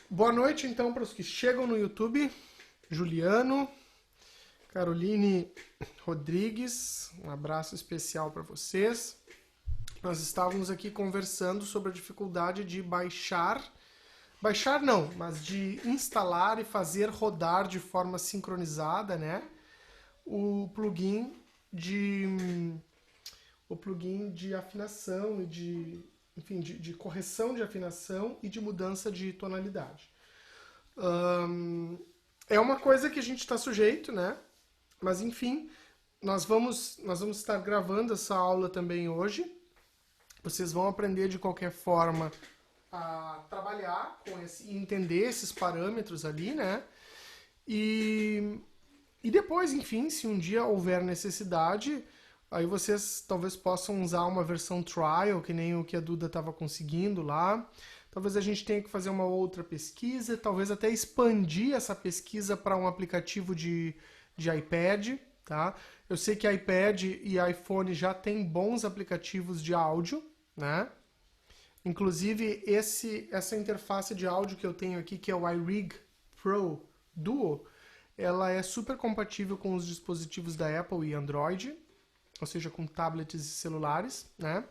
Boa noite, então, para os que chegam no YouTube. Juliano, Caroline Rodrigues, um abraço especial para vocês. Nós estávamos aqui conversando sobre a dificuldade de baixar não, mas de instalar e fazer rodar de forma sincronizada, né? O plugin de afinação e de correção de afinação e de mudança de tonalidade. É uma coisa que a gente está sujeito, né? Mas enfim, nós vamos estar gravando essa aula também hoje. Vocês vão aprender de qualquer forma a trabalhar com e entender esses parâmetros ali, né? E depois, enfim, se um dia houver necessidade, aí vocês talvez possam usar uma versão trial, que nem o que a Duda estava conseguindo lá. Talvez a gente tenha que fazer uma outra pesquisa, talvez até expandir essa pesquisa para um aplicativo de iPad, tá? Eu sei que iPad e iPhone já tem bons aplicativos de áudio, né? Inclusive, essa interface de áudio que eu tenho aqui, que é o iRig Pro Duo, ela é super compatível com os dispositivos da Apple e Android, ou seja, com tablets e celulares, né?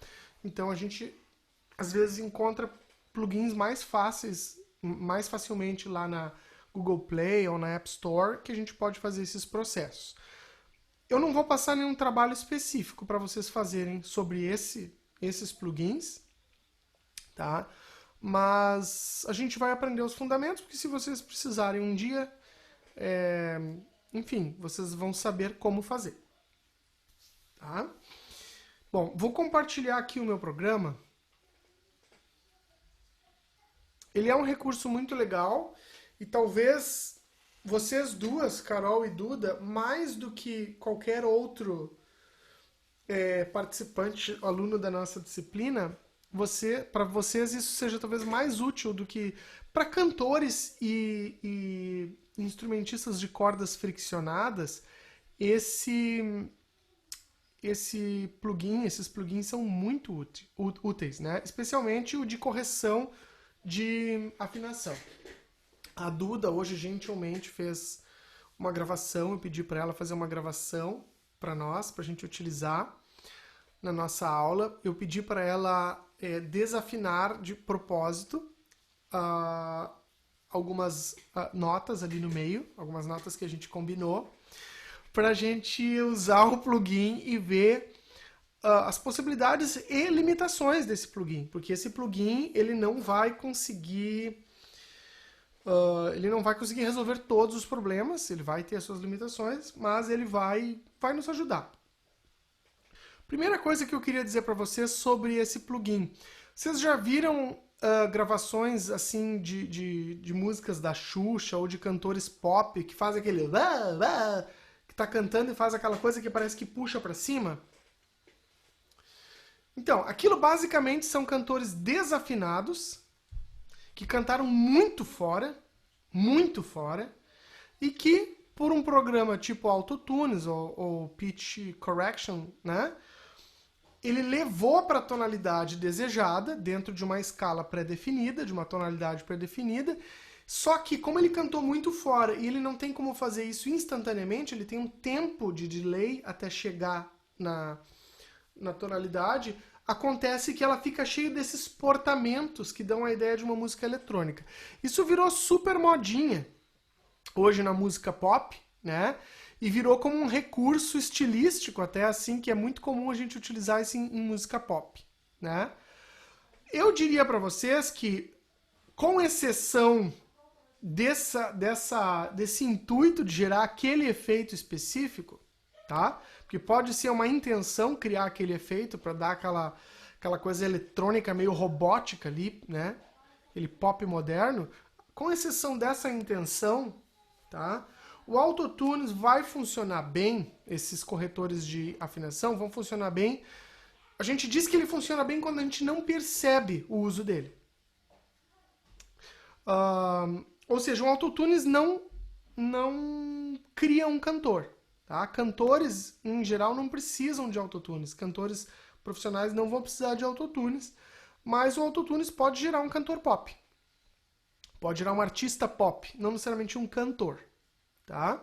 Então a gente às vezes encontra plugins mais facilmente lá na Google Play ou na App Store, que a gente pode fazer esses processos. Eu não vou passar nenhum trabalho específico para vocês fazerem sobre esses plugins, tá? Mas a gente vai aprender os fundamentos, porque se vocês precisarem um dia, enfim, vocês vão saber como fazer. Tá? Bom, vou compartilhar aqui o meu programa. Ele é um recurso muito legal e talvez vocês duas, Carol e Duda, mais do que qualquer outro participante, aluno da nossa disciplina, para vocês isso seja talvez mais útil do que para cantores e instrumentistas de cordas friccionadas. Esses plugins são muito úteis, né? Especialmente o de correção de afinação. A Duda hoje gentilmente fez uma gravação, eu pedi para ela fazer uma gravação para nós, para a gente utilizar na nossa aula. Eu pedi para ela desafinar de propósito algumas notas ali no meio, algumas notas que a gente combinou, para a gente usar o plugin e ver as possibilidades e limitações desse plugin, porque esse plugin ele não vai conseguir resolver todos os problemas, ele vai ter as suas limitações, mas ele vai nos ajudar. Primeira coisa que eu queria dizer para vocês sobre esse plugin. Vocês já viram gravações assim de músicas da Xuxa ou de cantores pop que fazem aquele que tá cantando e faz aquela coisa que parece que puxa para cima? Então, aquilo basicamente são cantores desafinados que cantaram muito fora, e que, por um programa tipo Autotunes ou Pitch Correction, né, ele levou para a tonalidade desejada, dentro de uma escala pré-definida, de uma tonalidade pré-definida, só que como ele cantou muito fora e ele não tem como fazer isso instantaneamente, ele tem um tempo de delay até chegar na tonalidade, acontece que ela fica cheia desses portamentos que dão a ideia de uma música eletrônica. Isso virou super modinha hoje na música pop, né? E virou como um recurso estilístico, até assim, que é muito comum a gente utilizar isso em música pop, né? Eu diria para vocês que, com exceção desse intuito de gerar aquele efeito específico, tá? Porque pode ser uma intenção criar aquele efeito para dar aquela coisa eletrônica meio robótica ali, né? Aquele pop moderno. Com exceção dessa intenção, tá? O Autotunes vai funcionar bem, esses corretores de afinação vão funcionar bem. A gente diz que ele funciona bem quando a gente não percebe o uso dele. Ou seja, o Autotunes não cria um cantor. Tá? Cantores, em geral, não precisam de autotunes. Cantores profissionais não vão precisar de autotunes, mas o autotunes pode gerar um cantor pop. pode gerar um artista pop, não necessariamente um cantor, tá?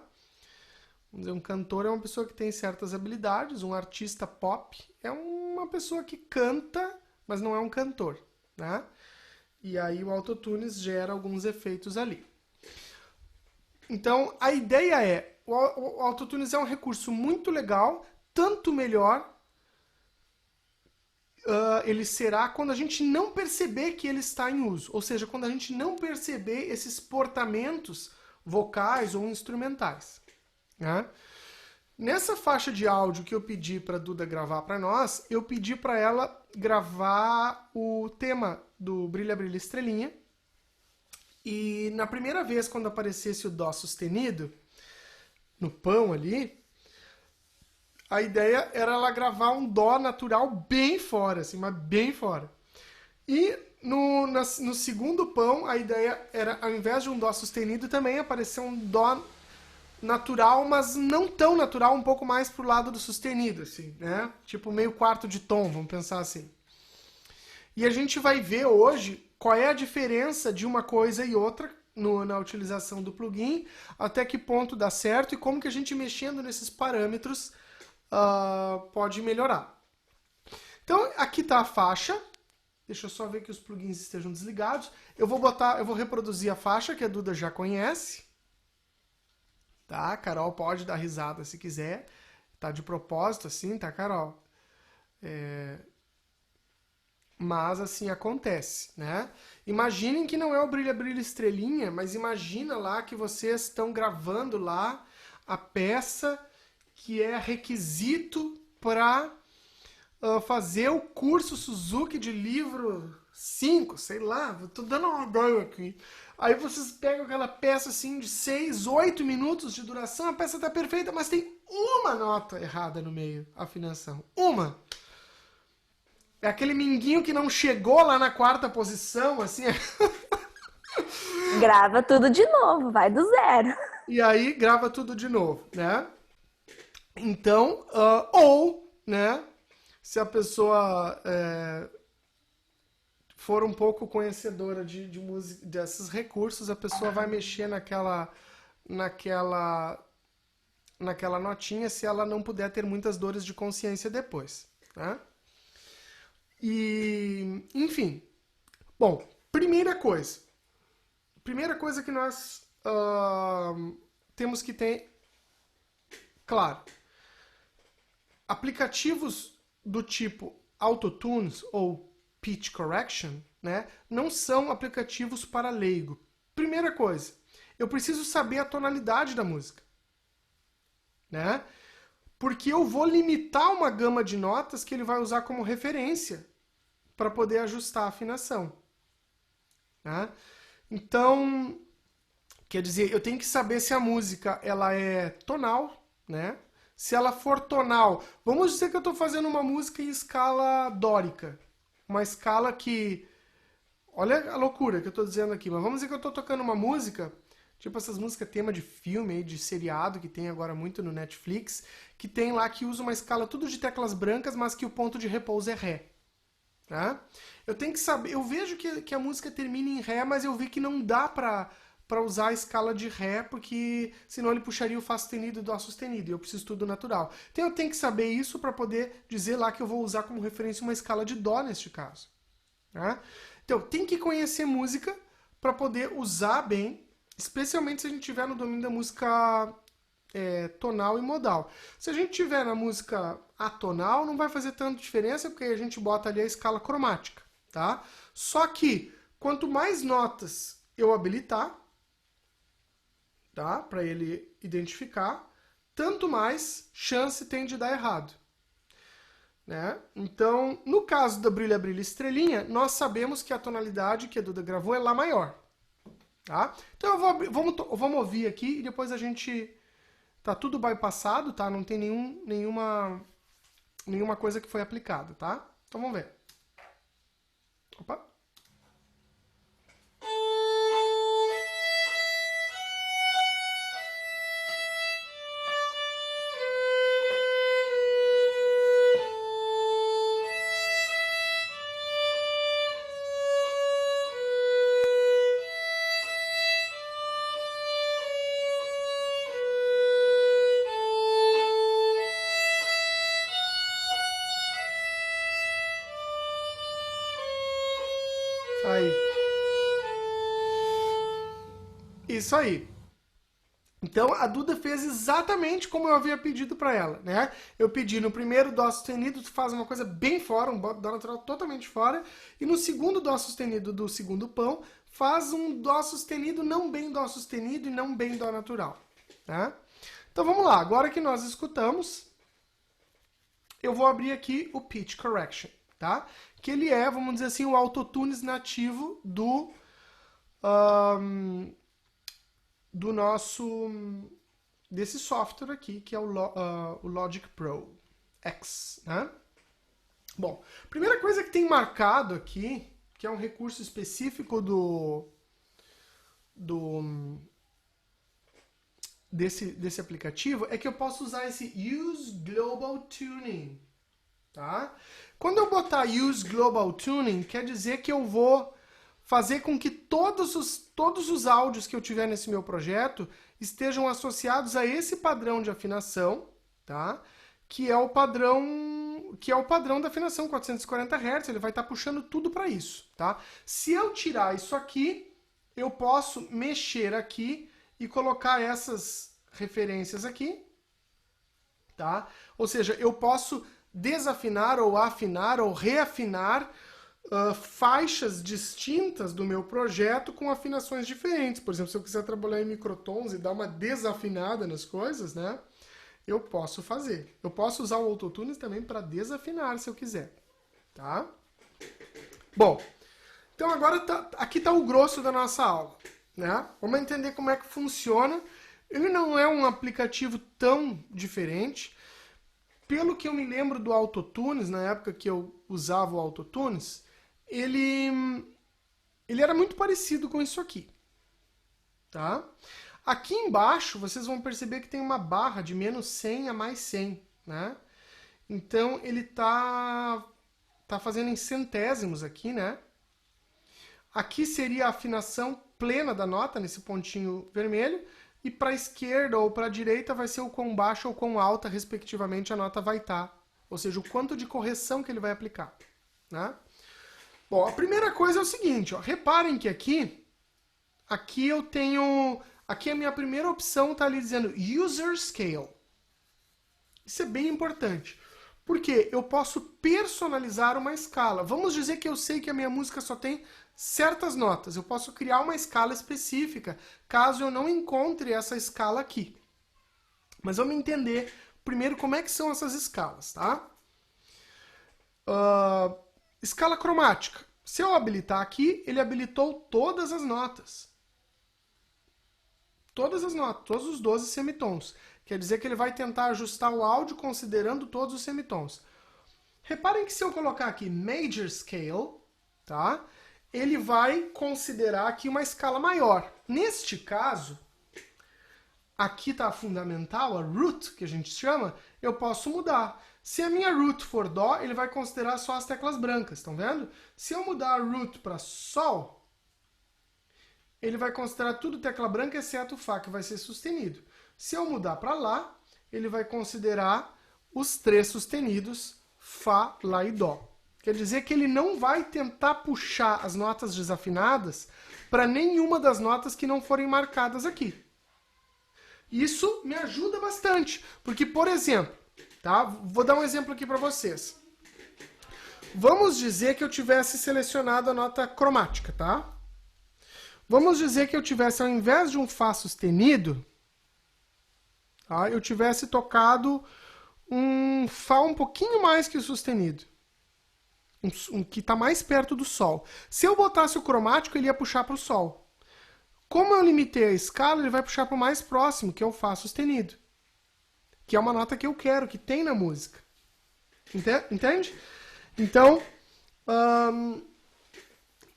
Vamos dizer, um cantor é uma pessoa que tem certas habilidades, um artista pop é uma pessoa que canta, mas não é um cantor, né? E aí o Autotunes gera alguns efeitos ali. Então, a ideia é, o Autotunes é um recurso muito legal, tanto melhor ele será quando a gente não perceber que ele está em uso. Ou seja, quando a gente não perceber esses portamentos vocais ou instrumentais. Né? Nessa faixa de áudio que eu pedi para a Duda gravar para nós, eu pedi para ela gravar o tema do Brilha, Brilha, Estrelinha. E na primeira vez, quando aparecesse o Dó sustenido, no pão ali, a ideia era ela gravar um Dó natural bem fora, assim, mas bem fora. E no segundo pão, a ideia era, ao invés de um Dó sustenido, também aparecer um Dó natural, mas não tão natural, um pouco mais pro lado do sustenido, assim, né? Tipo meio quarto de tom, vamos pensar assim. E a gente vai ver hoje qual é a diferença de uma coisa e outra na utilização do plugin, até que ponto dá certo e como que a gente mexendo nesses parâmetros pode melhorar. Então, aqui está a faixa. Deixa eu só ver que os plugins estejam desligados. Eu vou reproduzir a faixa que a Duda já conhece. Tá? A Carol pode dar risada se quiser. Tá de propósito assim, tá, Carol? Mas assim acontece, né? Imaginem que não é o Brilha, Brilha, Estrelinha, mas imagina lá que vocês estão gravando lá a peça que é requisito para fazer o curso Suzuki de livro 5, sei lá, tô dando uma ideia aqui. Aí vocês pegam aquela peça assim de 6, 8 minutos de duração, a peça tá perfeita, mas tem uma nota errada no meio, afinação. Uma! É aquele minguinho que não chegou lá na quarta posição, assim. Grava tudo de novo, vai do zero. E aí grava tudo de novo, né? Então, ou, né, se a pessoa for um pouco conhecedora de música, desses recursos, a pessoa vai mexer naquela notinha se ela não puder ter muitas dores de consciência depois, né? E, enfim. Bom, primeira coisa que nós temos que ter, claro, aplicativos do tipo Autotunes ou Pitch Correction, né, não são aplicativos para leigo. Primeira coisa, eu preciso saber a tonalidade da música, né? Porque eu vou limitar uma gama de notas que ele vai usar como referência para poder ajustar a afinação, né? Então, quer dizer, eu tenho que saber se a música ela é tonal, né? Se ela for tonal, vamos dizer que eu estou fazendo uma música em escala dórica, uma escala que, olha a loucura que eu estou dizendo aqui, mas vamos dizer que eu estou tocando uma música, tipo essas músicas tema de filme, de seriado, que tem agora muito no Netflix, que tem lá que usa uma escala tudo de teclas brancas, mas que o ponto de repouso é Ré. Tá? Eu tenho que saber, eu vejo que a música termina em Ré, mas eu vi que não dá para usar a escala de Ré, porque senão ele puxaria o Fá sustenido e Dó sustenido, e eu preciso tudo natural. Então eu tenho que saber isso para poder dizer lá que eu vou usar como referência uma escala de Dó neste caso. Tá? Então tem que conhecer música para poder usar bem, especialmente se a gente estiver no domínio da música tonal e modal. Se a gente tiver na música atonal, não vai fazer tanta diferença, porque a gente bota ali a escala cromática, tá? Só que, quanto mais notas eu habilitar, tá? Para ele identificar, tanto mais chance tem de dar errado. Né? Então, no caso da Brilha, Brilha, Estrelinha, nós sabemos que a tonalidade que a Duda gravou é Lá maior. Tá? Então, vamos ouvir aqui e depois a gente... Tá tudo bypassado, tá? Não tem nenhuma coisa que foi aplicada, tá? Então vamos ver. Opa. Isso aí. Então, a Duda fez exatamente como eu havia pedido para ela, né? Eu pedi no primeiro Dó sustenido, tu faz uma coisa bem fora, um Dó natural totalmente fora, e no segundo Dó sustenido do segundo pão, faz um Dó sustenido não bem Dó sustenido e não bem Dó natural, né? Então, vamos lá. Agora que nós escutamos, eu vou abrir aqui o Pitch Correction, tá? Que ele é, vamos dizer assim, o autotunes nativo do desse software aqui, que é o Logic Pro X, né? Bom, primeira coisa que tem marcado aqui, que é um recurso específico desse aplicativo, é que eu posso usar esse Use Global Tuning, tá? Quando eu botar Use Global Tuning, quer dizer que eu vou fazer com que todos os áudios que eu tiver nesse meu projeto estejam associados a esse padrão de afinação, tá? Que é o padrão da afinação 440 Hz, ele vai estar puxando tudo para isso, tá? Se eu tirar isso aqui, eu posso mexer aqui e colocar essas referências aqui, tá? Ou seja, eu posso desafinar ou afinar ou reafinar faixas distintas do meu projeto com afinações diferentes. Por exemplo, se eu quiser trabalhar em microtons e dar uma desafinada nas coisas, né? Eu posso fazer. Eu posso usar o Autotunes também para desafinar, se eu quiser, tá? Bom, então agora aqui está o grosso da nossa aula, né? Vamos entender como é que funciona. Ele não é um aplicativo tão diferente. Pelo que eu me lembro do Autotunes, na época que eu usava o Autotunes, ele era muito parecido com isso aqui, tá? Aqui embaixo, vocês vão perceber que tem uma barra de menos 100 a mais 100, né? Então, ele tá fazendo em centésimos aqui, né? Aqui seria a afinação plena da nota, nesse pontinho vermelho, e para a esquerda ou para a direita vai ser o quão baixa ou quão alta, respectivamente, a nota vai estar. Ou seja, o quanto de correção que ele vai aplicar, né? Bom, a primeira coisa é o seguinte, ó, reparem que aqui eu tenho, aqui a minha primeira opção está ali dizendo User Scale. Isso é bem importante, porque eu posso personalizar uma escala. Vamos dizer que eu sei que a minha música só tem certas notas. Eu posso criar uma escala específica, caso eu não encontre essa escala aqui. Mas vamos entender primeiro como é que são essas escalas, tá? Escala cromática. Se eu habilitar aqui, ele habilitou todas as notas. Todas as notas, todos os 12 semitons. Quer dizer que ele vai tentar ajustar o áudio considerando todos os semitons. Reparem que se eu colocar aqui Major Scale, tá? Ele vai considerar aqui uma escala maior. Neste caso, aqui está a fundamental, a root, que a gente chama, eu posso mudar. Se a minha root for Dó, ele vai considerar só as teclas brancas, estão vendo? Se eu mudar a root para Sol, ele vai considerar tudo tecla branca, exceto o Fá, que vai ser sustenido. Se eu mudar para Lá, ele vai considerar os três sustenidos, Fá, Lá e Dó. Quer dizer que ele não vai tentar puxar as notas desafinadas para nenhuma das notas que não forem marcadas aqui. Isso me ajuda bastante, porque, por exemplo, tá? Vou dar um exemplo aqui para vocês. Vamos dizer que eu tivesse selecionado a nota cromática, tá? Vamos dizer que eu tivesse, ao invés de um Fá sustenido, tá? Eu tivesse tocado um Fá um pouquinho mais que o sustenido. Um que está mais perto do Sol. Se eu botasse o cromático, ele ia puxar para o Sol. Como eu limitei a escala, ele vai puxar para o mais próximo, que é o Fá sustenido. Que é uma nota que eu quero, que tem na música. Entende? Então,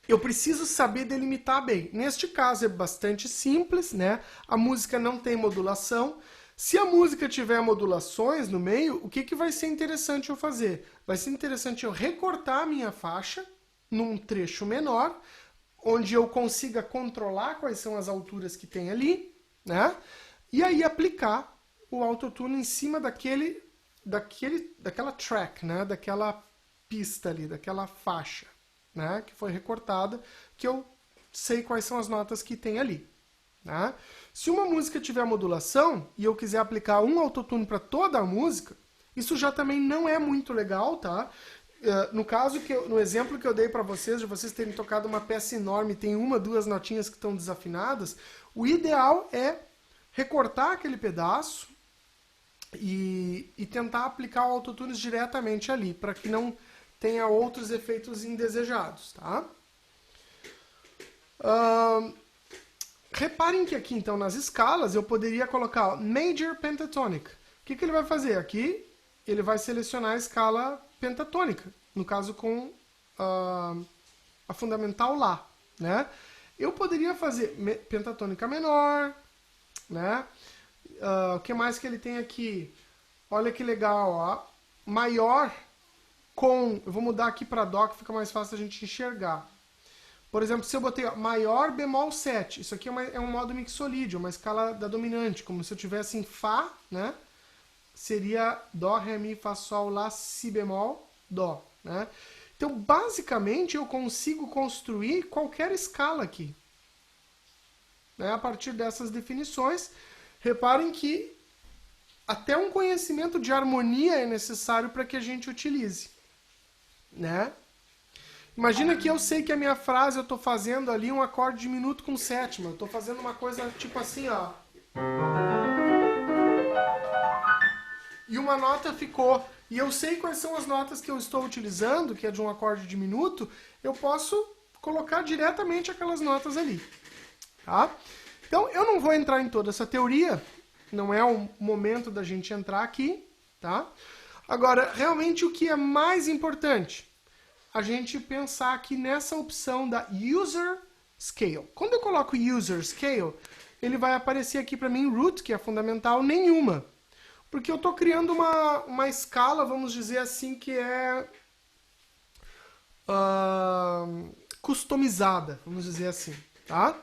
eu preciso saber delimitar bem. Neste caso é bastante simples, né? A música não tem modulação. Se a música tiver modulações no meio, o que vai ser interessante eu fazer? Vai ser interessante eu recortar a minha faixa num trecho menor, onde eu consiga controlar quais são as alturas que tem ali, né? E aí aplicar o autotune em cima daquela track, né? Daquela pista ali, daquela faixa, né? Que foi recortada, que eu sei quais são as notas que tem ali, né? Se uma música tiver modulação e eu quiser aplicar um autotune para toda a música, isso já também não é muito legal, tá? No caso, no exemplo que eu dei para vocês, de vocês terem tocado uma peça enorme e tem uma, duas notinhas que estão desafinadas, o ideal é recortar aquele pedaço e tentar aplicar o autotune diretamente ali, para que não tenha outros efeitos indesejados, tá? Reparem que aqui, então, nas escalas, eu poderia colocar ó, Major Pentatonic. O que ele vai fazer? Aqui, ele vai selecionar a escala pentatônica, no caso com a fundamental Lá, né? Eu poderia fazer pentatônica menor, né? O que mais que ele tem aqui? Olha que legal, ó. Maior com... Eu vou mudar aqui para Dó, que fica mais fácil a gente enxergar. Por exemplo, se eu botei ó, maior bemol 7, isso aqui é um modo mixolídio, uma escala da dominante, como se eu tivesse em Fá, né? Seria Dó, Ré, Mi, Fá, Sol, Lá, Si bemol, Dó, né? Então, basicamente, eu consigo construir qualquer escala aqui, né? A partir dessas definições. Reparem que até um conhecimento de harmonia é necessário para que a gente utilize, né? Imagina que eu sei que a minha frase eu estou fazendo ali um acorde diminuto com sétima. Eu estou fazendo uma coisa tipo assim, ó. E uma nota ficou. E eu sei quais são as notas que eu estou utilizando, que é de um acorde diminuto. Eu posso colocar diretamente aquelas notas ali, tá? Então, eu não vou entrar em toda essa teoria. Não é o momento da gente entrar aqui, tá? Agora, realmente o que é mais importante? A gente pensar aqui nessa opção da User Scale. Quando eu coloco User Scale, ele vai aparecer aqui para mim root, que é fundamental, nenhuma. Porque eu estou criando uma escala, vamos dizer assim, que é customizada, vamos dizer assim, tá?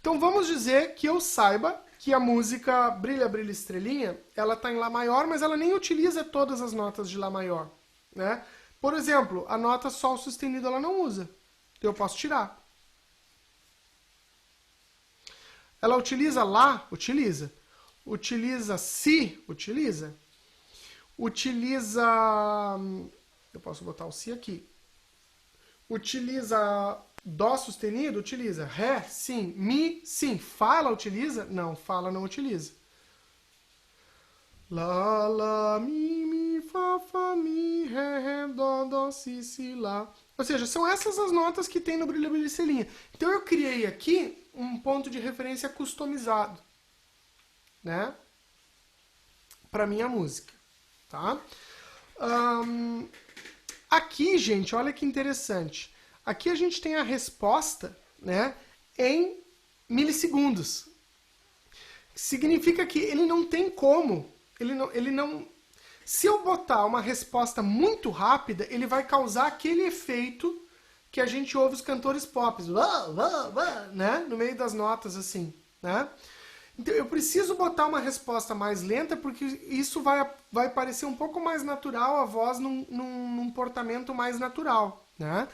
Então vamos dizer que eu saiba que a música Brilha, Brilha, Estrelinha, ela está em Lá maior, mas ela nem utiliza todas as notas de Lá maior, né? Por exemplo, a nota Sol sustenido ela não usa. Então eu posso tirar. Ela utiliza Lá? Utiliza. Utiliza Si? Utiliza. Utiliza... Eu posso botar o Si aqui. Utiliza Dó sustenido? Utiliza. Ré? Sim. Mi? Sim. Fá ela utiliza? Não, Fá ela não utiliza. Lá, lá, mi, mi, fá, fá, mi, ré, ré, dó, dó, si, si, lá. Ou seja, são essas as notas que tem no Brilha, Brilha, Estrelinha. Então eu criei aqui um ponto de referência customizado, né? Para minha música, tá? Aqui, gente, olha que interessante. Aqui a gente tem a resposta, né, em milissegundos. Significa que ele não tem como... Ele não... Se eu botar uma resposta muito rápida, ele vai causar aquele efeito que a gente ouve os cantores pop, né? No meio das notas, assim, né? Então, eu preciso botar uma resposta mais lenta, porque isso vai parecer um pouco mais natural, a voz num portamento mais natural, né?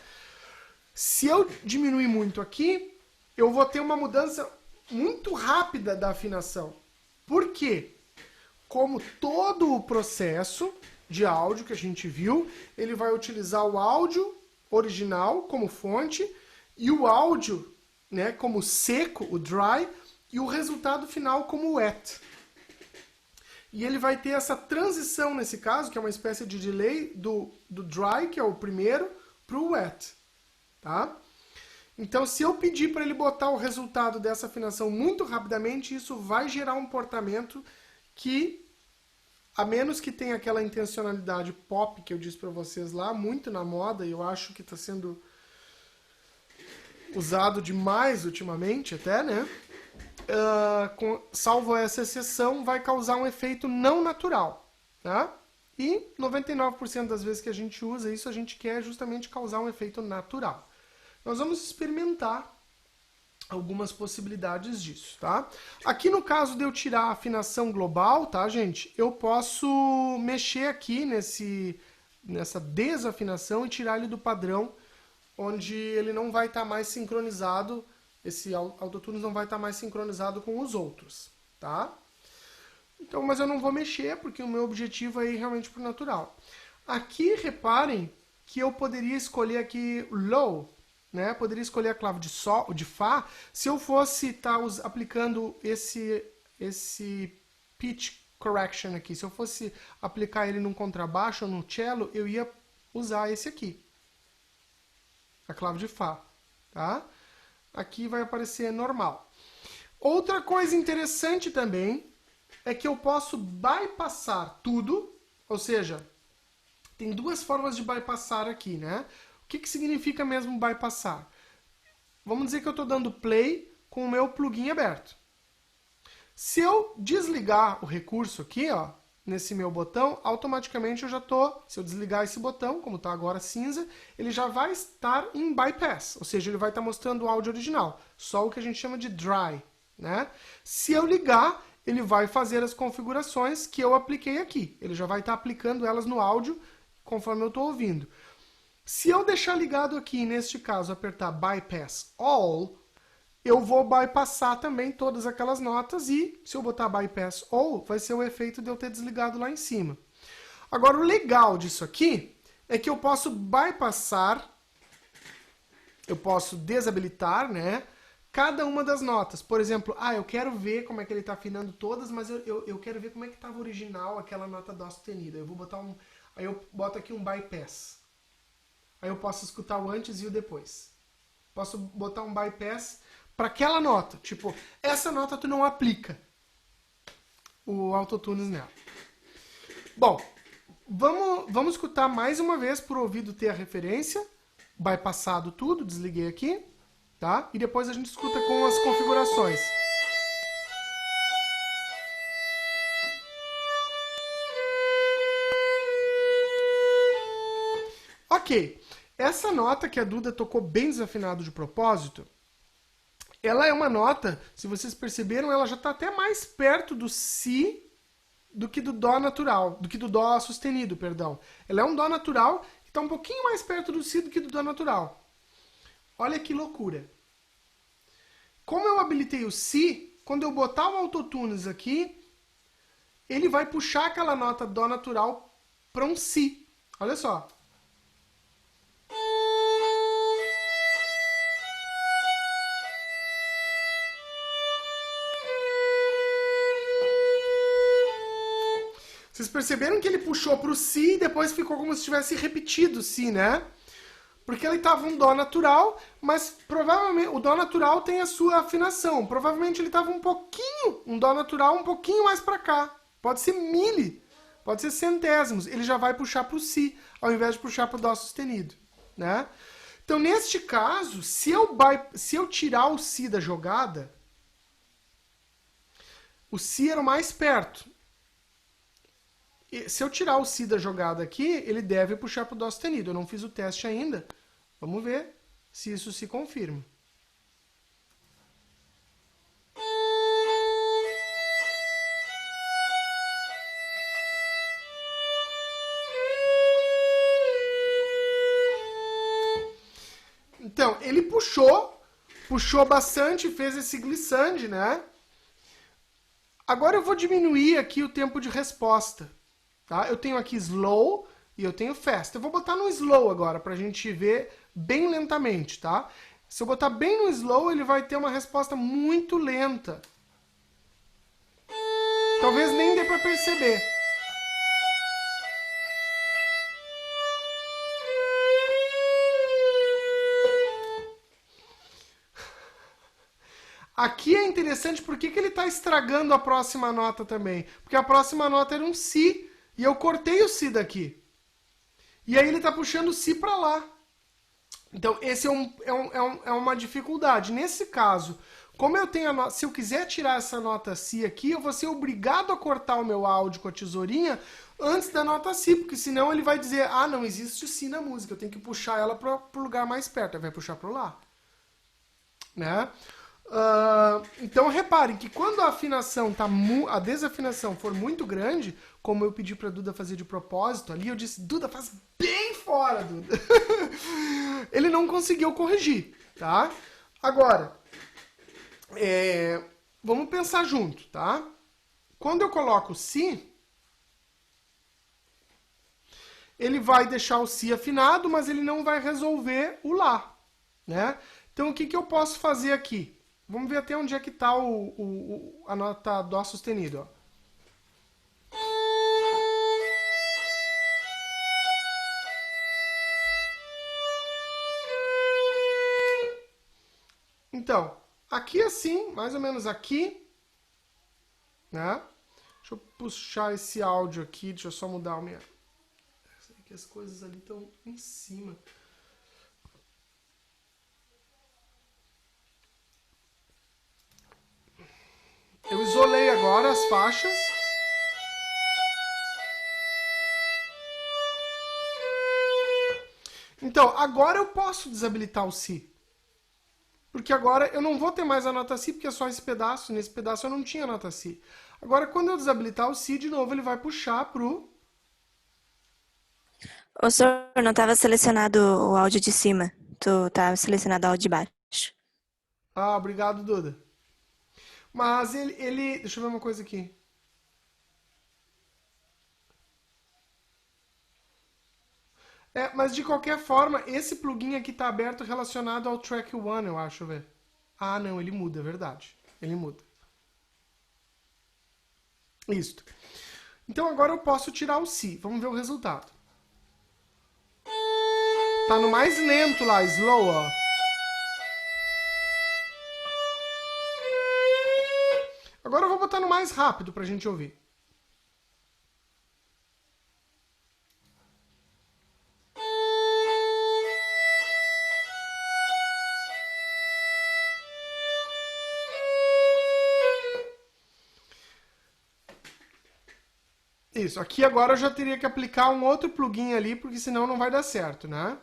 Se eu diminuir muito aqui, eu vou ter uma mudança muito rápida da afinação. Por quê? Como todo o processo de áudio que a gente viu, ele vai utilizar o áudio original como fonte e o áudio, né, como seco, o dry, e o resultado final como wet. E ele vai ter essa transição nesse caso, que é uma espécie de delay do dry, que é o primeiro, para o wet. Tá? Então, se eu pedir para ele botar o resultado dessa afinação muito rapidamente, isso vai gerar um portamento que, a menos que tenha aquela intencionalidade pop que eu disse para vocês lá, muito na moda, e eu acho que está sendo usado demais ultimamente até, né? Salvo essa exceção, vai causar um efeito não natural. Tá? E 99% das vezes que a gente usa isso, a gente quer justamente causar um efeito natural. Nós vamos experimentar algumas possibilidades disso, tá? Aqui no caso de eu tirar a afinação global, tá, gente? Eu posso mexer aqui nessa desafinação e tirar ele do padrão, onde ele não vai estar mais sincronizado esse autotunes não vai estar mais sincronizado com os outros, tá? Então, mas eu não vou mexer, porque o meu objetivo é ir realmente pro natural. Aqui, reparem que eu poderia escolher aqui low, né? Poderia escolher a clave de sol, de fá, se eu fosse estar aplicando esse pitch correction aqui. Se eu fosse aplicar ele num contrabaixo ou num cello, eu ia usar esse aqui, a clave de fá, tá? Aqui vai aparecer normal. Outra coisa interessante também é que eu posso bypassar tudo, ou seja, tem duas formas de bypassar aqui, né? O que significa mesmo bypassar? Vamos dizer que eu estou dando play com o meu plugin aberto. Se eu desligar o recurso aqui, ó, nesse meu botão, automaticamente eu já estou, se eu desligar esse botão, como está agora cinza, ele já vai estar em bypass, ou seja, ele vai estar mostrando o áudio original, só o que a gente chama de dry, né? Se eu ligar, ele vai fazer as configurações que eu apliquei aqui, ele já vai estar aplicando elas no áudio conforme eu estou ouvindo. Se eu deixar ligado aqui, neste caso, apertar Bypass All, eu vou bypassar também todas aquelas notas e, se eu botar Bypass All, vai ser o efeito de eu ter desligado lá em cima. Agora, o legal disso aqui é que eu posso bypassar, eu posso desabilitar, né, cada uma das notas. Por exemplo, eu quero ver como é que ele está afinando todas, mas eu quero ver como é que estava original aquela nota dó sustenido. Eu vou botar aí eu boto aqui um bypass. Aí eu posso escutar o antes e o depois. Posso botar um bypass para aquela nota. Tipo, essa nota tu não aplica o autotunes nela. Bom, vamos escutar mais uma vez para o ouvido ter a referência. Bypassado tudo, desliguei aqui. Tá? E depois a gente escuta com as configurações. Ok. Essa nota que a Duda tocou bem desafinado de propósito, ela é uma nota, se vocês perceberam, ela já está até mais perto do si do que do dó natural, do que do dó sustenido, perdão. Ela é um dó natural que está um pouquinho mais perto do si do que do dó natural. Olha que loucura. Como eu habilitei o si, quando eu botar o autotunes aqui, ele vai puxar aquela nota dó natural para um si. Olha só. Vocês perceberam que ele puxou para o si e depois ficou como se tivesse repetido o si, né? Porque ele estava um dó natural, mas provavelmente o dó natural tem a sua afinação. Provavelmente ele estava um dó natural um pouquinho mais para cá. Pode ser mili, pode ser centésimos. Ele já vai puxar para o si, ao invés de puxar para o dó sustenido, né? Então, neste caso, se eu tirar o si da jogada, o si era o mais perto. Se eu tirar o si da jogada aqui, ele deve puxar para o dó sustenido. Eu não fiz o teste ainda. Vamos ver se isso se confirma. Então, ele puxou bastante, fez esse glissande, né? Agora eu vou diminuir aqui o tempo de resposta. Tá? Eu tenho aqui slow e eu tenho fast. Eu vou botar no slow agora, pra gente ver bem lentamente, tá? Se eu botar bem no slow, ele vai ter uma resposta muito lenta. Talvez nem dê pra perceber. Aqui é interessante porque que ele está estragando a próxima nota também. Porque a próxima nota era um si. E eu cortei o si daqui. E aí ele está puxando o si para lá. Então, esse é uma dificuldade. Nesse caso, como eu tenho a nota, se eu quiser tirar essa nota si aqui, eu vou ser obrigado a cortar o meu áudio com a tesourinha antes da nota si, porque senão ele vai dizer, não existe o si na música, eu tenho que puxar ela para o lugar mais perto. Aí vai puxar para lá. Né? Então reparem que quando a afinação a desafinação for muito grande, como eu pedi para Duda fazer de propósito ali, eu disse, Duda, faz bem fora, Duda. Ele não conseguiu corrigir, tá? Agora, Vamos pensar junto, tá? Quando eu coloco si, ele vai deixar o si afinado, mas ele não vai resolver o lá, né? Então, o que, que eu posso fazer aqui? Vamos ver até onde é que está a nota dó sustenido, ó. Então, aqui assim, mais ou menos aqui, né? Deixa eu puxar esse áudio aqui, deixa eu só mudar o minha... que as coisas ali estão em cima. Eu isolei agora as faixas. Então, agora eu posso desabilitar o si. Porque agora eu não vou ter mais a nota si, porque é só esse pedaço. Nesse pedaço eu não tinha nota si. Agora, quando eu desabilitar o si, de novo, ele vai puxar pro... O senhor não estava selecionado o áudio de cima. Tu estava selecionado o áudio de baixo. Ah, obrigado, Duda. Mas ele... Deixa eu ver uma coisa aqui. Mas de qualquer forma, esse plugin aqui tá aberto relacionado ao Track One, eu acho, velho. Ah, não, ele muda, é verdade. Ele muda. Isso. Então agora eu posso tirar o si. Vamos ver o resultado. Tá no mais lento lá, slow, ó. Agora eu vou botar no mais rápido pra gente ouvir. Isso, aqui agora eu já teria que aplicar um outro plugin ali, porque senão não vai dar certo, né?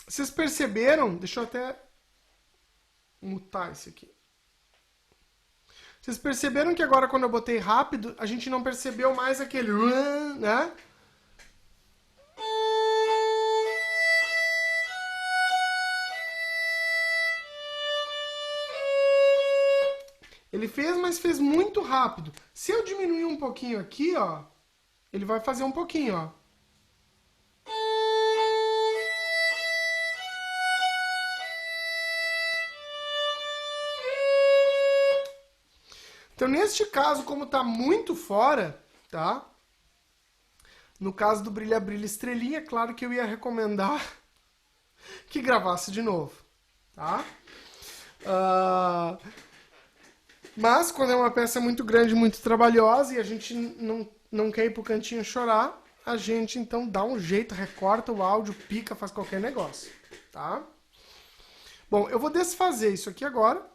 Vocês perceberam? Deixa eu até mutar esse aqui. Vocês perceberam que agora quando eu botei rápido, a gente não percebeu mais aquele... né? Ele fez, mas fez muito rápido. Se eu diminuir um pouquinho aqui, ó, ele vai fazer um pouquinho, ó. Então, neste caso, como tá muito fora, tá? No caso do Brilha Brilha Estrelinha, claro que eu ia recomendar que gravasse de novo, tá? Mas, quando é uma peça muito grande, muito trabalhosa, e a gente não quer ir pro cantinho chorar, a gente, então, dá um jeito, recorta o áudio, pica, faz qualquer negócio, tá? Bom, eu vou desfazer isso aqui agora.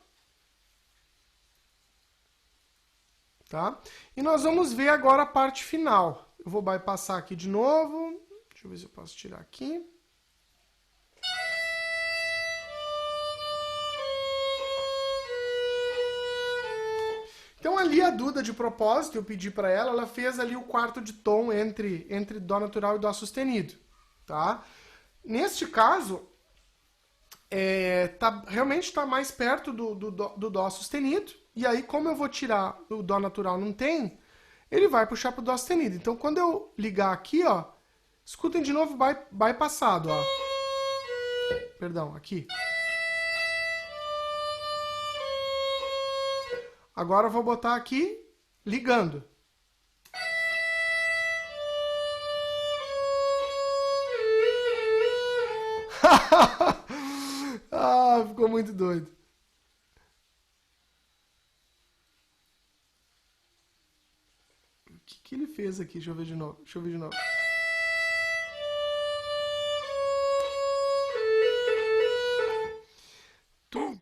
Tá? E nós vamos ver agora a parte final. Eu vou bypassar aqui de novo. Deixa eu ver se eu posso tirar aqui. Então ali a Duda, de propósito, eu pedi para ela, ela fez ali o quarto de tom entre Dó natural e Dó sustenido. Tá? Neste caso, realmente está mais perto do Dó sustenido. E aí, como eu vou tirar o Dó natural não tem, ele vai puxar pro Dó sustenido. Então, quando eu ligar aqui, ó, escutem de novo bypassado, ó. Perdão, aqui. Agora eu vou botar aqui, ligando. Ah, ficou muito doido. O que ele fez aqui? Deixa eu ver de novo. Deixa eu ver de novo.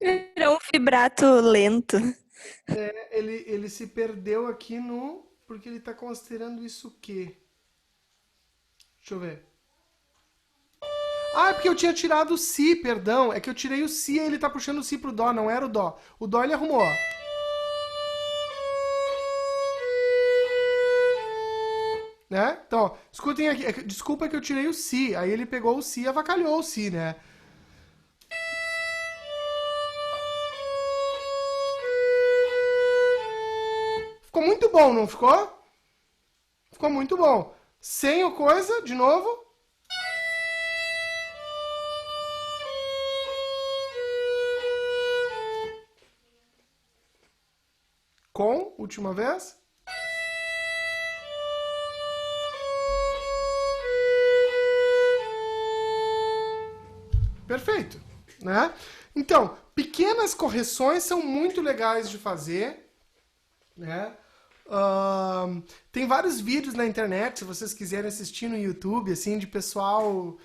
Virou um vibrato lento. Ele se perdeu aqui no... Porque ele tá considerando isso o quê? Deixa eu ver. Ah, é porque eu tinha tirado o si, perdão. É que eu tirei o si e ele tá puxando o si pro dó, não era o dó. O dó ele arrumou, ó. Né? Então, ó, escutem aqui. Desculpa que eu tirei o si. Aí ele pegou o si e avacalhou o si, né? muito bom, não ficou? Ficou muito bom. Sem o coisa, de novo. Com, última vez. Perfeito, né? Então, pequenas correções são muito legais de fazer, né? Tem vários vídeos na internet, se vocês quiserem assistir no YouTube, assim, de pessoal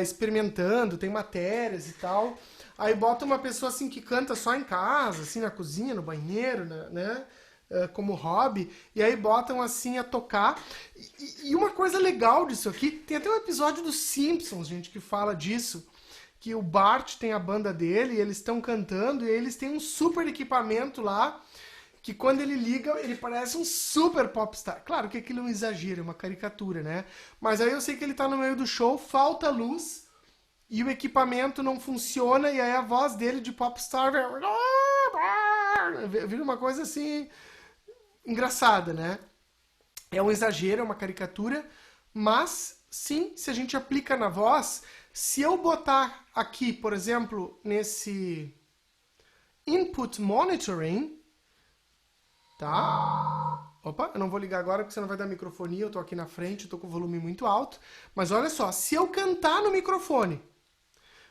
experimentando, tem matérias e tal. Aí bota uma pessoa assim que canta só em casa, assim, na cozinha, no banheiro, né? Como hobby, e aí botam assim a tocar. E uma coisa legal disso aqui, tem até um episódio dos Simpsons, gente, que fala disso, que o Bart tem a banda dele, e eles estão cantando, e eles têm um super equipamento lá, que quando ele liga, ele parece um super popstar. Claro que aquilo é um exagero, é uma caricatura, né? Mas aí eu sei que ele tá no meio do show, falta luz, e o equipamento não funciona, e aí a voz dele de popstar vira uma coisa assim engraçada, né? É um exagero, é uma caricatura, mas sim, se a gente aplica na voz, se eu botar aqui, por exemplo, nesse input monitoring, tá? Opa, eu não vou ligar agora porque você não vai dar microfonia, eu tô aqui na frente, eu tô com o volume muito alto, mas olha só, se eu cantar no microfone,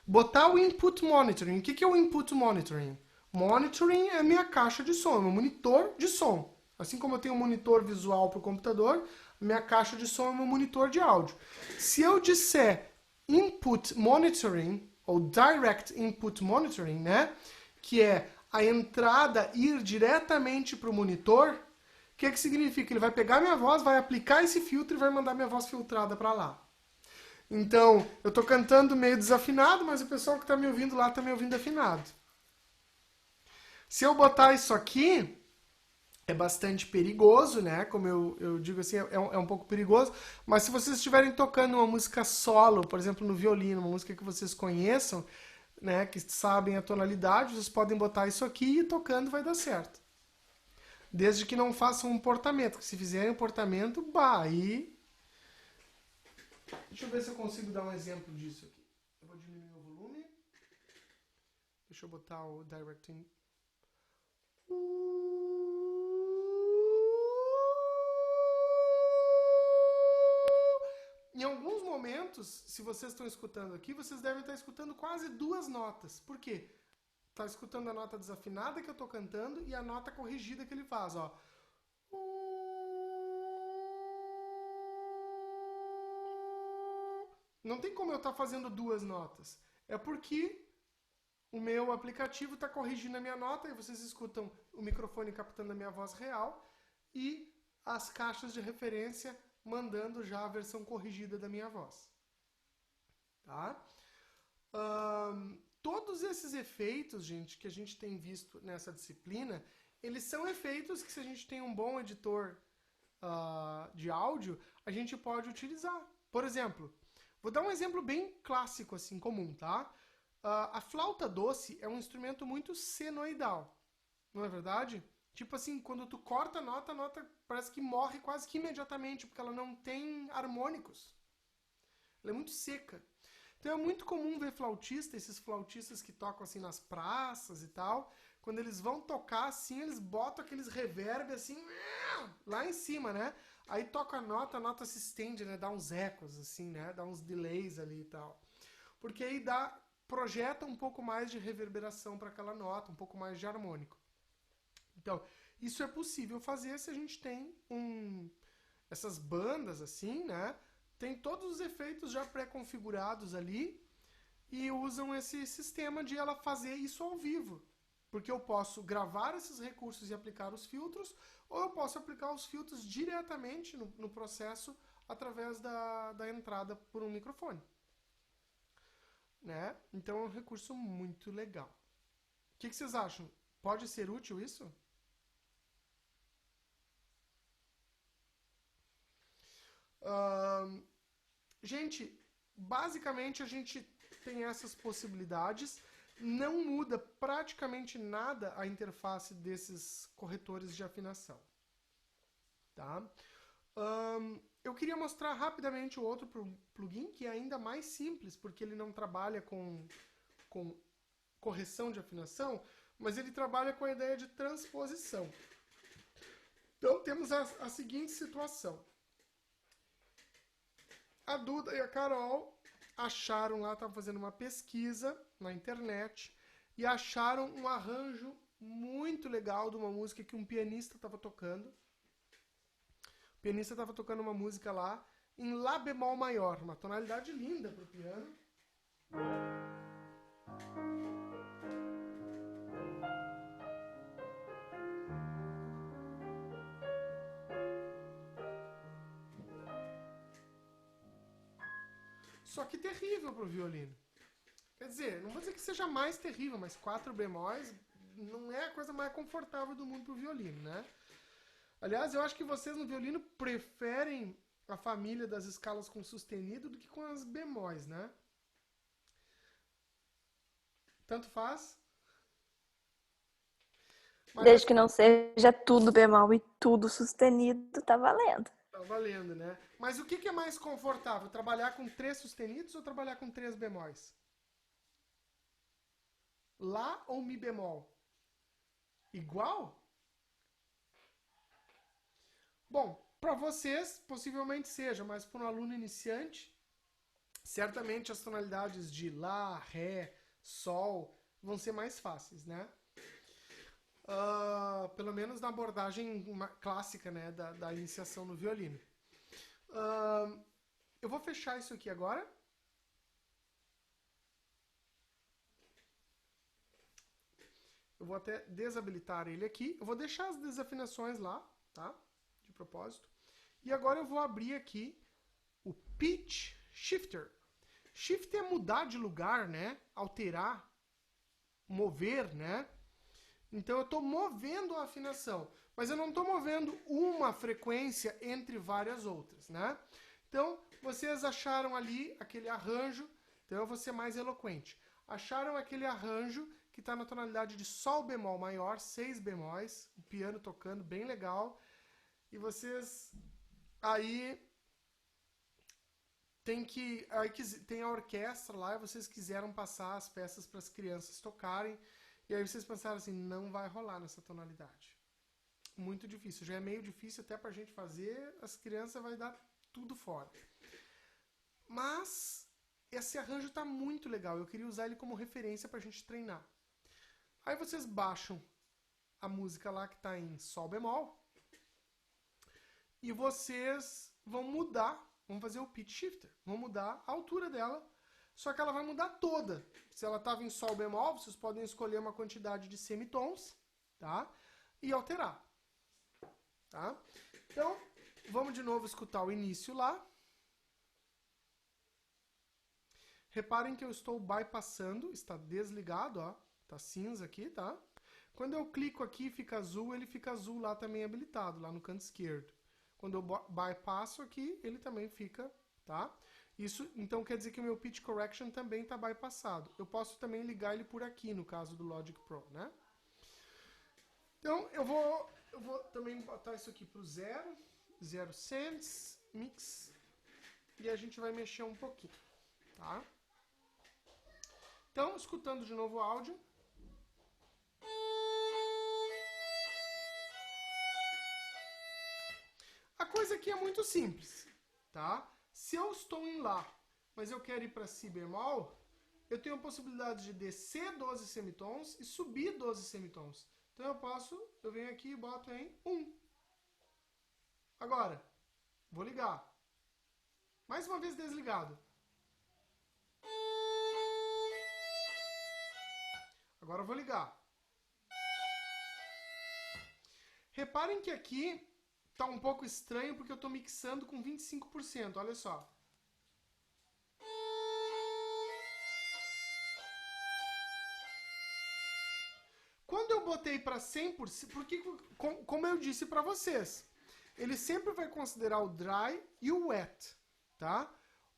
botar o input monitoring, o que é o input monitoring? Monitoring é a minha caixa de som, é meu monitor de som. Assim como eu tenho um monitor visual para o computador, minha caixa de som é meu monitor de áudio. Se eu disser input monitoring, ou direct input monitoring, né? Que é a entrada ir diretamente para o monitor, o que significa? Ele vai pegar minha voz, vai aplicar esse filtro e vai mandar minha voz filtrada para lá. Então, eu estou cantando meio desafinado, mas o pessoal que está me ouvindo lá está me ouvindo afinado. Se eu botar isso aqui, é bastante perigoso, né? Como eu digo assim, é um pouco perigoso. Mas se vocês estiverem tocando uma música solo, por exemplo, no violino, uma música que vocês conheçam, né? Que sabem a tonalidade, vocês podem botar isso aqui e tocando vai dar certo. Desde que não façam um portamento. Porque se fizerem um portamento, bah, aí... Deixa eu ver se eu consigo dar um exemplo disso aqui. Eu vou diminuir o volume. Deixa eu botar o directing... Em alguns momentos, se vocês estão escutando aqui, vocês devem estar escutando quase duas notas. Por quê? Está escutando a nota desafinada que eu estou cantando e a nota corrigida que ele faz, ó. Não tem como eu estar fazendo duas notas. É porque o meu aplicativo está corrigindo a minha nota e vocês escutam o microfone captando a minha voz real e as caixas de referência mandando já a versão corrigida da minha voz. Tá? Todos esses efeitos, gente, que a gente tem visto nessa disciplina, eles são efeitos que, se a gente tem um bom editor de áudio, a gente pode utilizar. Por exemplo, vou dar um exemplo bem clássico, assim, comum, tá? A flauta doce é um instrumento muito senoidal, não é verdade? Tipo assim, quando tu corta a nota parece que morre quase que imediatamente, porque ela não tem harmônicos. Ela é muito seca. Então é muito comum ver flautista, esses flautistas que tocam assim nas praças e tal, quando eles vão tocar assim, eles botam aqueles reverb assim, lá em cima, né? Aí toca a nota se estende, né? Dá uns ecos assim, né? Dá uns delays ali e tal. Porque aí projeta um pouco mais de reverberação para aquela nota, um pouco mais de harmônico. Então, isso é possível fazer se a gente tem essas bandas assim, né? Tem todos os efeitos já pré-configurados ali e usam esse sistema de ela fazer isso ao vivo. Porque eu posso gravar esses recursos e aplicar os filtros, ou eu posso aplicar os filtros diretamente no processo através da entrada por um microfone. Né? Então é um recurso muito legal. O que vocês acham? Pode ser útil isso? Gente, basicamente a gente tem essas possibilidades. Não muda praticamente nada a interface desses corretores de afinação. tá? Eu queria mostrar rapidamente o outro plugin, que é ainda mais simples, porque ele não trabalha com correção de afinação, mas ele trabalha com a ideia de transposição. Então, temos a seguinte situação. A Duda e a Carol acharam lá, estavam fazendo uma pesquisa na internet, e acharam um arranjo muito legal de uma música que um pianista estava tocando. O pianista estava tocando uma música lá em Lá bemol maior, uma tonalidade linda para o piano. Só que terrível para o violino. Quer dizer, não vou dizer que seja mais terrível, mas 4 bemóis não é a coisa mais confortável do mundo para o violino, né? Aliás, eu acho que vocês no violino preferem a família das escalas com sustenido do que com as bemóis, né? Tanto faz? Mas Desde que não seja tudo bemol e tudo sustenido, tá valendo. tá valendo, né? Mas o que é mais confortável? Trabalhar com 3 sustenidos ou trabalhar com 3 bemóis? Lá ou Mi bemol? Igual? Bom, para vocês possivelmente seja, mas para um aluno iniciante, certamente as tonalidades de Lá, Ré, Sol vão ser mais fáceis, né? Pelo menos na abordagem clássica, né, da iniciação no violino. Eu vou fechar isso aqui agora. Eu vou até desabilitar ele aqui. Eu vou deixar as desafinações lá, tá? De propósito. E agora eu vou abrir aqui o Pitch Shifter. Shift é mudar de lugar, né? Alterar, mover, né? Então eu estou movendo a afinação, mas eu não estou movendo uma frequência entre várias outras, né? Então, vocês acharam ali aquele arranjo, então eu vou ser mais eloquente. Acharam aquele arranjo que está na tonalidade de Sol bemol maior, 6 bemóis, o piano tocando, bem legal. E vocês aí tem a orquestra lá e vocês quiseram passar as peças para as crianças tocarem. E aí vocês pensaram assim, não vai rolar nessa tonalidade. Muito difícil. Já é meio difícil até pra gente fazer, as crianças vai dar tudo fora. Mas esse arranjo tá muito legal. Eu queria usar ele como referência pra gente treinar. Aí vocês baixam a música lá que tá em Sol bemol. E vocês vão mudar, vão fazer o pitch shifter. Vão mudar a altura dela. Só que ela vai mudar toda. Se ela estava em Sol bemol, vocês podem escolher uma quantidade de semitons, tá? E alterar. Tá? Então, vamos de novo escutar o início lá. Reparem que eu estou bypassando, está desligado, ó. Tá cinza aqui, tá? Quando eu clico aqui e fica azul, ele fica azul lá também habilitado, lá no canto esquerdo. Quando eu bypasso aqui, ele também fica, tá? Isso, então, quer dizer que o meu pitch correction também está bypassado. Eu posso também ligar ele por aqui, no caso do Logic Pro, né? Então, eu vou também botar isso aqui para o 0 cents, mix, e a gente vai mexer um pouquinho, tá? Então, escutando de novo o áudio. A coisa aqui é muito simples, tá? Se eu estou em Lá, mas eu quero ir para Si bemol, eu tenho a possibilidade de descer 12 semitons e subir 12 semitons. Então eu venho aqui e boto em 1. Agora, vou ligar. Mais uma vez desligado. Agora eu vou ligar. Reparem que aqui tá um pouco estranho porque eu estou mixando com 25%, olha só. Quando eu botei para 100%, porque, como eu disse para vocês, ele sempre vai considerar o dry e o wet, tá?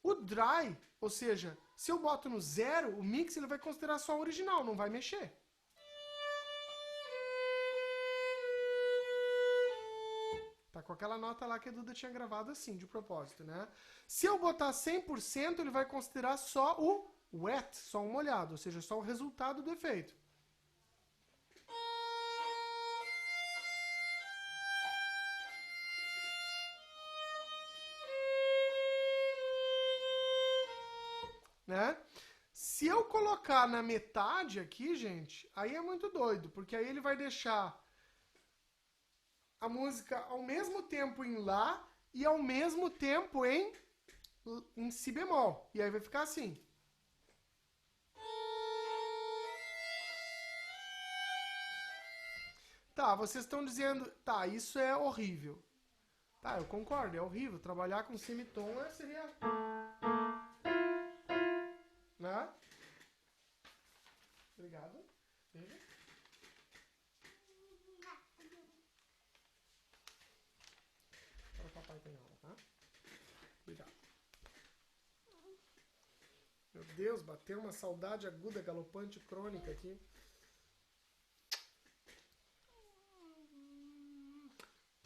O dry, ou seja, se eu boto no 0, o mix ele vai considerar só o original, não vai mexer. Tá com aquela nota lá que a Duda tinha gravado assim, de propósito, né? Se eu botar 100%, ele vai considerar só o wet, só um molhado, ou seja, só o resultado do efeito. Né? Se eu colocar na metade aqui, gente, aí é muito doido, porque aí ele vai deixar a música ao mesmo tempo em Lá e ao mesmo tempo em Si bemol. E aí vai ficar assim. Tá, vocês estão dizendo, tá, isso é horrível. Tá, eu concordo, é horrível. Trabalhar com semitom seria... Né? Obrigado. Veja. Para o papai tem aula, tá? Obrigado. Meu Deus, bateu uma saudade aguda, galopante, crônica aqui.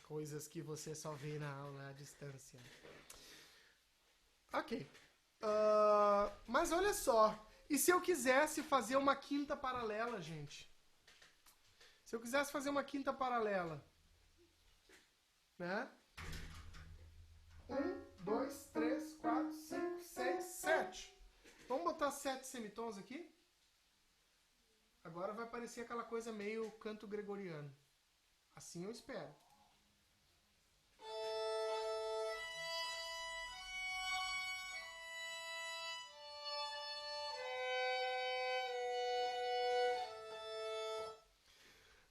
Coisas que você só vê na aula à distância. Ok. Mas olha só. E se eu quisesse fazer uma quinta paralela, gente? Se eu quisesse fazer uma quinta paralela, né? 1, 2, 3, 4, 5, 6, 7. Vamos botar 7 semitons aqui? Agora vai parecer aquela coisa meio canto gregoriano. Assim eu espero.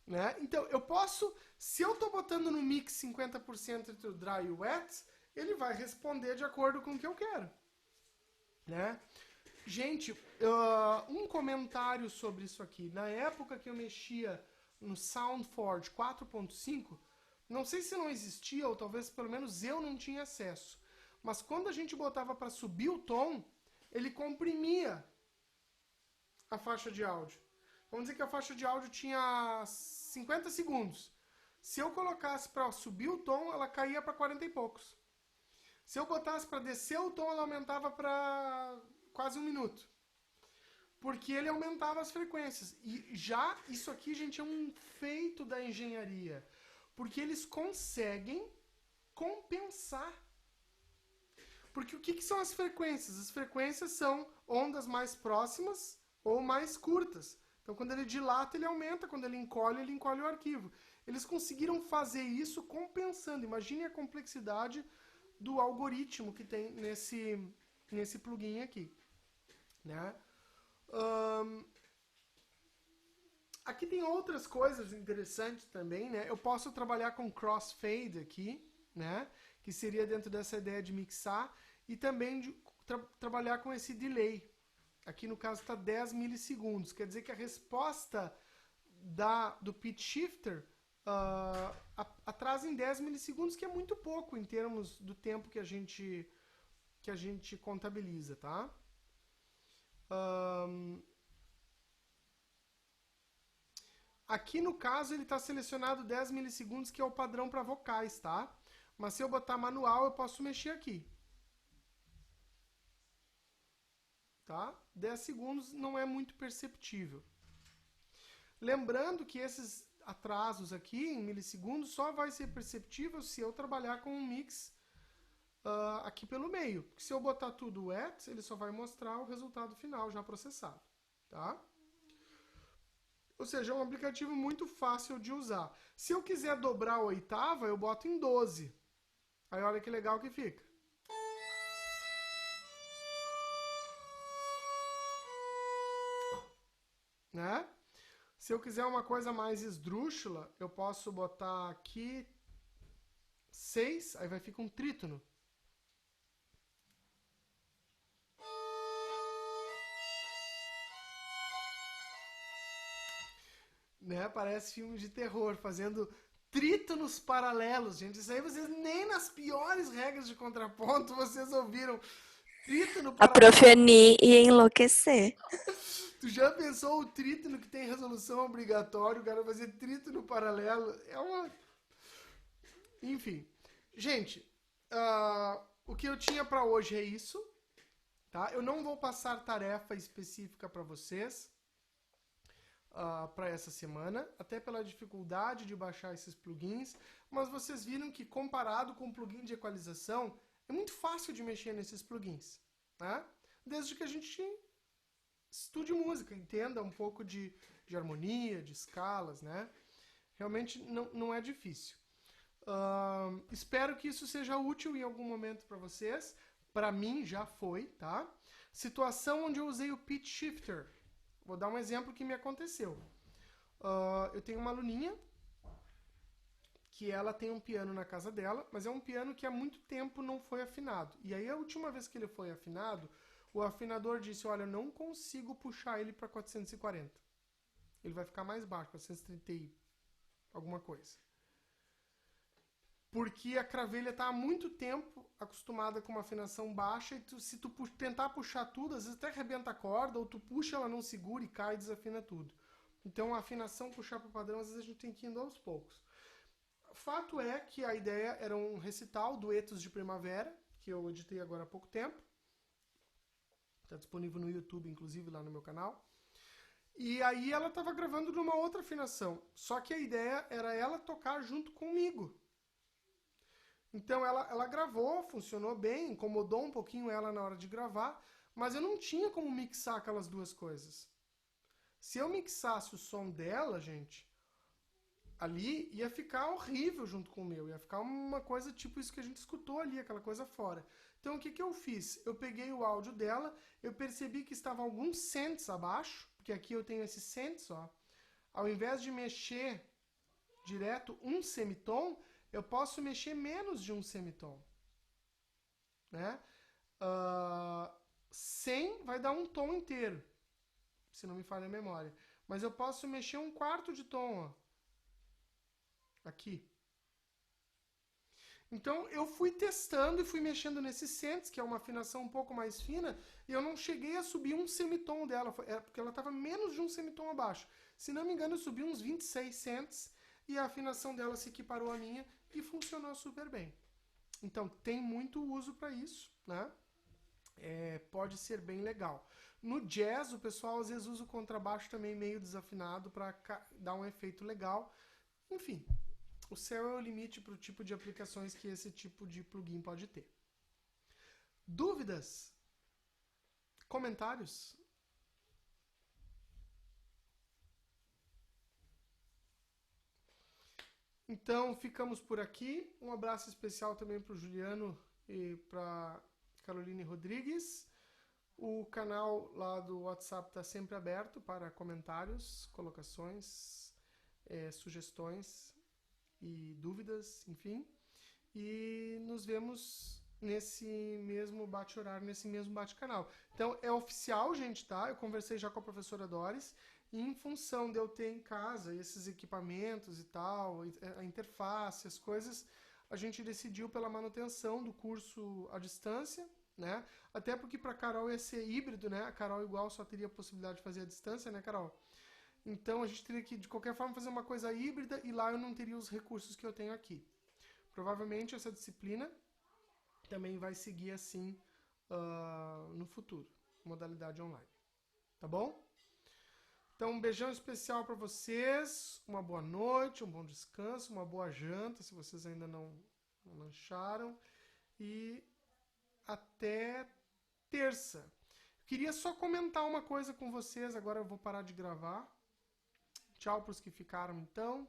Né? Então, eu posso, se eu estou botando no mix 50% entre o dry e o wet, ele vai responder de acordo com o que eu quero. Né? Gente, um comentário sobre isso aqui. Na época que eu mexia no SoundForge 4.5, não sei se não existia, ou talvez pelo menos eu não tinha acesso. Mas quando a gente botava para subir o tom, ele comprimia a faixa de áudio. Vamos dizer que a faixa de áudio tinha 50 segundos. Se eu colocasse para subir o tom, ela caía para 40 e poucos. Se eu botasse para descer o tom, ela aumentava para quase 1 minuto. Porque ele aumentava as frequências. E já isso aqui, gente, é um feito da engenharia. Porque eles conseguem compensar. Porque o que são as frequências? As frequências são ondas mais próximas ou mais curtas. Então, quando ele dilata, ele aumenta. Quando ele encolhe o arquivo. Eles conseguiram fazer isso compensando. Imagine a complexidade do algoritmo que tem nesse plugin aqui. Né? Aqui tem outras coisas interessantes também. Né? Eu posso trabalhar com crossfade aqui, né? Que seria dentro dessa ideia de mixar. E também de trabalhar com esse delay. Aqui no caso está 10 milissegundos. Quer dizer que a resposta do pitch shifter atrasa em 10 milissegundos, que é muito pouco em termos do tempo que a gente contabiliza, tá? Aqui no caso ele está selecionado 10 milissegundos, que é o padrão para vocais, tá? Mas se eu botar manual, eu posso mexer aqui. Tá? 10 segundos não é muito perceptível. Lembrando que esses atrasos aqui em milissegundos só vai ser perceptível se eu trabalhar com um mix aqui pelo meio. Porque se eu botar tudo wet, ele só vai mostrar o resultado final já processado. Tá? Ou seja, é um aplicativo muito fácil de usar. Se eu quiser dobrar a oitava, eu boto em 12. Aí olha que legal que fica. Né? Se eu quiser uma coisa mais esdrúxula, eu posso botar aqui 6, aí vai ficar um trítono. Né? Parece filme de terror, fazendo trítonos paralelos, gente. Isso aí vocês nem nas piores regras de contraponto vocês ouviram trítono paralelo. A prof. Ani ia enlouquecer. Tu já pensou o trítono que tem resolução obrigatória, o cara fazer trítono paralelo? Enfim. Gente, o que eu tinha para hoje é isso. Tá? Eu não vou passar tarefa específica para vocês para essa semana, até pela dificuldade de baixar esses plugins, mas vocês viram que comparado com o plugin de equalização, é muito fácil de mexer nesses plugins, né? Desde que a gente estude música, entenda um pouco de harmonia, de escalas, né? Realmente não é difícil. Espero que isso seja útil em algum momento para vocês. Para mim já foi, tá? Situação onde eu usei o pitch shifter. Vou dar um exemplo que me aconteceu. Eu tenho uma aluninha que ela tem um piano na casa dela, mas é um piano que há muito tempo não foi afinado. E aí a última vez que ele foi afinado, o afinador disse, olha, eu não consigo puxar ele para 440. Ele vai ficar mais baixo, 430 e alguma coisa. Porque a cravelha está há muito tempo acostumada com uma afinação baixa e se tu tentar puxar tudo, às vezes até arrebenta a corda, ou tu puxa, ela não segura e cai e desafina tudo. Então a afinação, puxar para o padrão, às vezes a gente tem que ir indo aos poucos. Fato é que a ideia era um recital, duetos de primavera, que eu editei agora há pouco tempo. Está disponível no YouTube, inclusive, lá no meu canal. E aí ela estava gravando numa outra afinação. Só que a ideia era ela tocar junto comigo. Então ela gravou, funcionou bem, incomodou um pouquinho ela na hora de gravar, mas eu não tinha como mixar aquelas duas coisas. Se eu mixasse o som dela, gente, ali ia ficar horrível junto com o meu, ia ficar uma coisa tipo isso que a gente escutou ali, aquela coisa fora. Então o que que eu fiz? Eu peguei o áudio dela, eu percebi que estava alguns cents abaixo, porque aqui eu tenho esses cents, ó. Ao invés de mexer direto um semitom, eu posso mexer menos de um semitom. Né? 100 vai dar um tom inteiro, se não me falha a memória. Mas eu posso mexer um quarto de tom, ó. Aqui. Então eu fui testando e fui mexendo nesses cents, que é uma afinação um pouco mais fina, e eu não cheguei a subir um semitom dela, porque ela estava menos de um semitom abaixo. Se não me engano, eu subi uns 26 cents, e a afinação dela se equiparou à minha e funcionou super bem. Então tem muito uso para isso, né? Pode ser bem legal. No jazz, o pessoal às vezes usa o contrabaixo também meio desafinado para dar um efeito legal. Enfim, o céu é o limite para o tipo de aplicações que esse tipo de plugin pode ter. Dúvidas? Comentários? Então, ficamos por aqui. Um abraço especial também para o Juliano e para Caroline Rodrigues. O canal lá do WhatsApp está sempre aberto para comentários, colocações, sugestões e dúvidas, enfim. E nos vemos nesse mesmo bate-horário, nesse mesmo bate-canal. Então, é oficial, gente, tá? Eu conversei já com a professora Doris, e em função de eu ter em casa esses equipamentos e tal, a interface, as coisas, a gente decidiu pela manutenção do curso à distância, né? Até porque para a Carol ia ser híbrido, né? A Carol igual só teria a possibilidade de fazer à distância, né, Carol? Então a gente teria que, de qualquer forma, fazer uma coisa híbrida e lá eu não teria os recursos que eu tenho aqui. Provavelmente essa disciplina também vai seguir assim no futuro, modalidade online. Tá bom? Então um beijão especial para vocês, uma boa noite, um bom descanso, uma boa janta, se vocês ainda não lancharam, e até terça. Eu queria só comentar uma coisa com vocês, agora eu vou parar de gravar. Tchau para os que ficaram então.